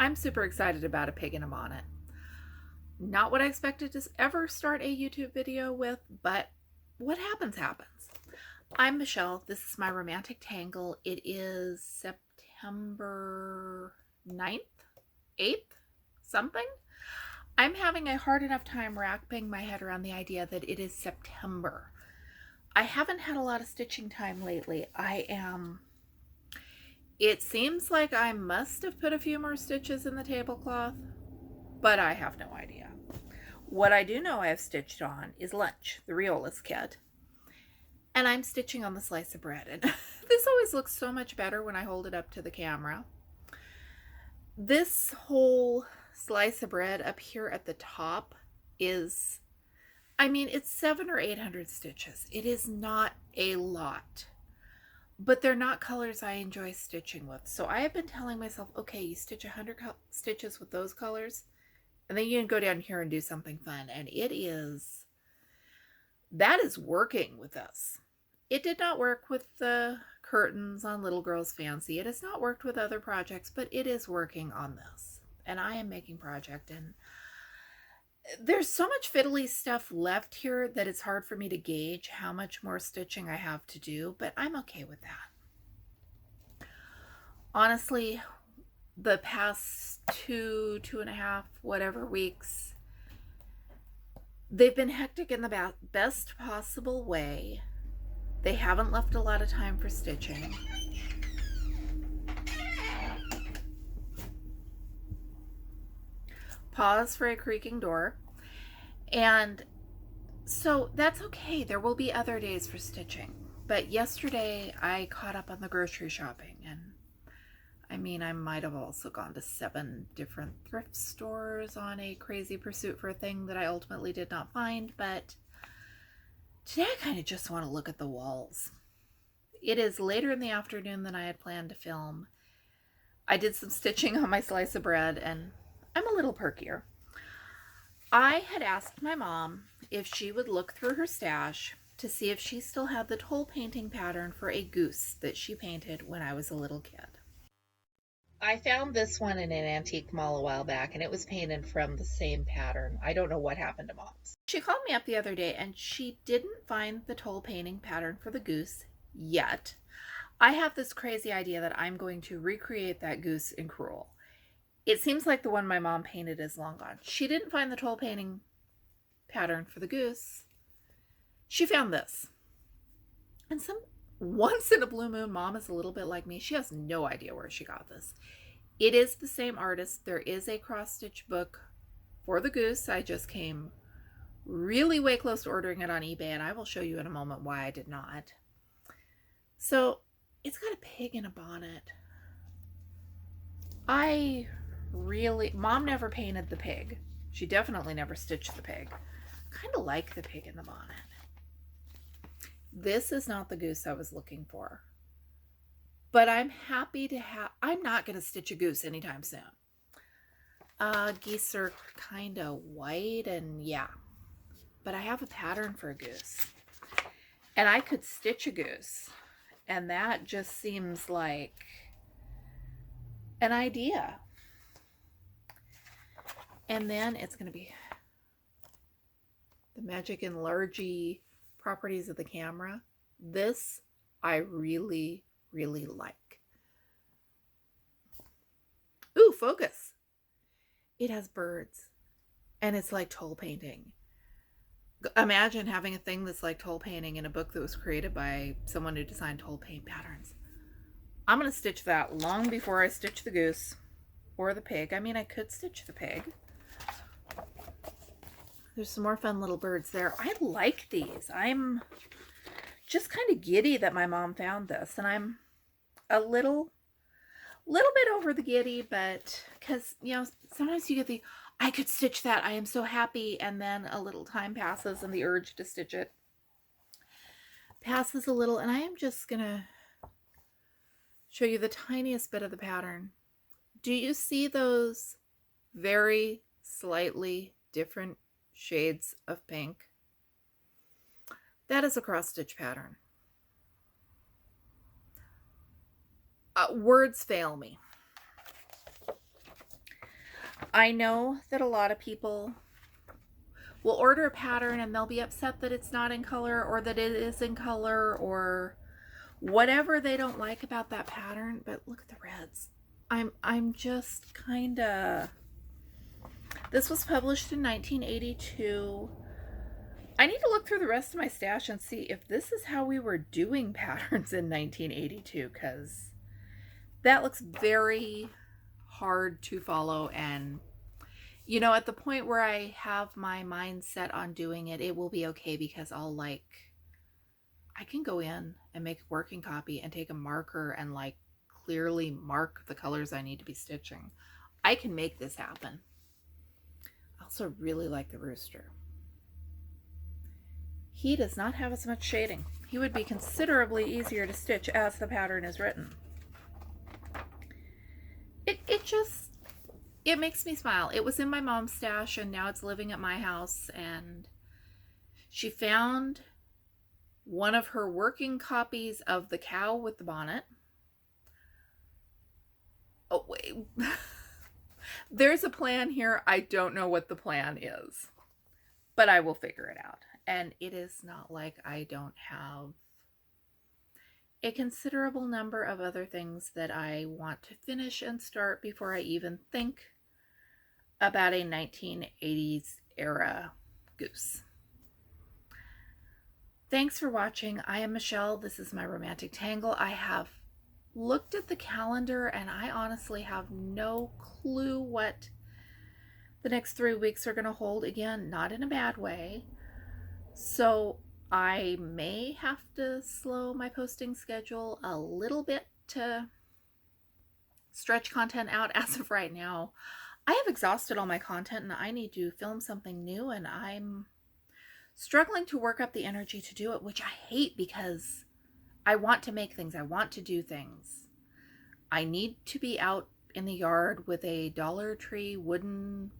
I'm super excited about a pig in a bonnet. Not what I expected to ever start a YouTube video with, but what happens, happens. I'm Michelle. This is my romantic tangle. It is September 9th, 8th, something. I'm having a hard enough time wrapping my head around the idea that it is September. I haven't had a lot of stitching time lately. It seems like I must have put a few more stitches in the tablecloth, but I have no idea. What I do know I have stitched on is Lunch, the Riolas kit, and I'm stitching on the slice of bread. And this always looks so much better when I hold it up to the camera. This whole slice of bread up here at the top is, it's 700 or 800 stitches. It is not a lot, but they're not colors I enjoy stitching with. So I have been telling myself, okay, you stitch 100 stitches with those colors, and then you can go down here and do something fun. And that is working with us. It did not work with the curtains on Little Girl's Fancy. It has not worked with other projects, but it is working on this. And I am making project, and there's so much fiddly stuff left here that it's hard for me to gauge how much more stitching I have to do, but I'm okay with that. Honestly, the past two and a half, whatever weeks, they've been hectic in the best possible way. They haven't left a lot of time for stitching. Pause for a creaking door. And so that's okay. There will be other days for stitching. But yesterday I caught up on the grocery shopping, and I might have also gone to 7 different thrift stores on a crazy pursuit for a thing that I ultimately did not find, but today I kind of just want to look at the walls. It is later in the afternoon than I had planned to film. I did some stitching on my slice of bread, and I'm a little perkier. I had asked my mom if she would look through her stash to see if she still had the toll painting pattern for a goose that she painted when I was a little kid. I found this one in an antique mall a while back, and it was painted from the same pattern. I don't know what happened to Mom's. She called me up the other day, and she didn't find the toll painting pattern for the goose yet. I have this crazy idea that I'm going to recreate that goose in Cruel. It seems like the one my mom painted is long gone. She didn't find the toll painting pattern for the goose. She found this. And once in a blue moon, Mom is a little bit like me. She has no idea where she got this. It is the same artist. There is a cross-stitch book for the goose. I just came really way close to ordering it on eBay, and I will show you in a moment why I did not. So it's got a pig in a bonnet. Mom never painted the pig. She definitely never stitched the pig. Kind of like the pig in the bonnet. This is not the goose I was looking for. But I'm happy to I'm not going to stitch a goose anytime soon. Geese are kind of white, and yeah. But I have a pattern for a goose. And I could stitch a goose. And that just seems like an idea. And then it's going to be the magic and largy properties of the camera. This I really, really like. Ooh, focus. It has birds, and it's like toll painting. Imagine having a thing that's like toll painting in a book that was created by someone who designed toll paint patterns. I'm going to stitch that long before I stitch the goose or the pig. I could stitch the pig. There's some more fun little birds there. I like these. I'm just kind of giddy that my mom found this, and I'm a little bit over the giddy, but because, sometimes you get I could stitch that, I am so happy, and then a little time passes and the urge to stitch it passes a little, and I am just gonna show you the tiniest bit of the pattern. Do you see those very slightly different shades of pink? That is a cross stitch pattern. Words fail me. I know that a lot of people will order a pattern and they'll be upset that it's not in color or that it is in color or whatever they don't like about that pattern. But look at the reds. I'm just kind of... This was published in 1982. I need to look through the rest of my stash and see if this is how we were doing patterns in 1982, because that looks very hard to follow. And you know, at the point where I have my mind set on doing it, it will be okay, because I can go in and make a working copy and take a marker and like clearly mark the colors I need to be stitching. I can make this happen. I also really like the rooster. He does not have as much shading. He would be considerably easier to stitch as the pattern is written. It makes me smile. It was in my mom's stash and now it's living at my house, and she found one of her working copies of the cow with the bonnet. Oh, wait. There's a plan here. I don't know what the plan is, but I will figure it out. And it is not like I don't have a considerable number of other things that I want to finish and start before I even think about a 1980s era goose. Thanks for watching. I am Michelle. This is my romantic tangle. I have looked at the calendar and I honestly have no clue what the next 3 weeks are going to hold. Again, not in a bad way. So I may have to slow my posting schedule a little bit to stretch content out. As of right now, I have exhausted all my content and I need to film something new, and I'm struggling to work up the energy to do it, which I hate, because I want to make things. I want to do things. I need to be out in the yard with a Dollar Tree wooden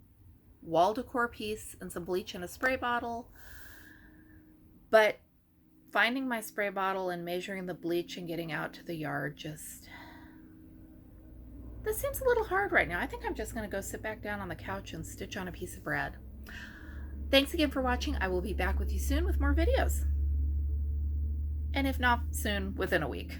wall decor piece and some bleach in a spray bottle. But finding my spray bottle and measuring the bleach and getting out to the yard, this seems a little hard right now. I think I'm just going to go sit back down on the couch and stitch on a piece of bread. Thanks again for watching. I will be back with you soon with more videos. And if not soon, within a week.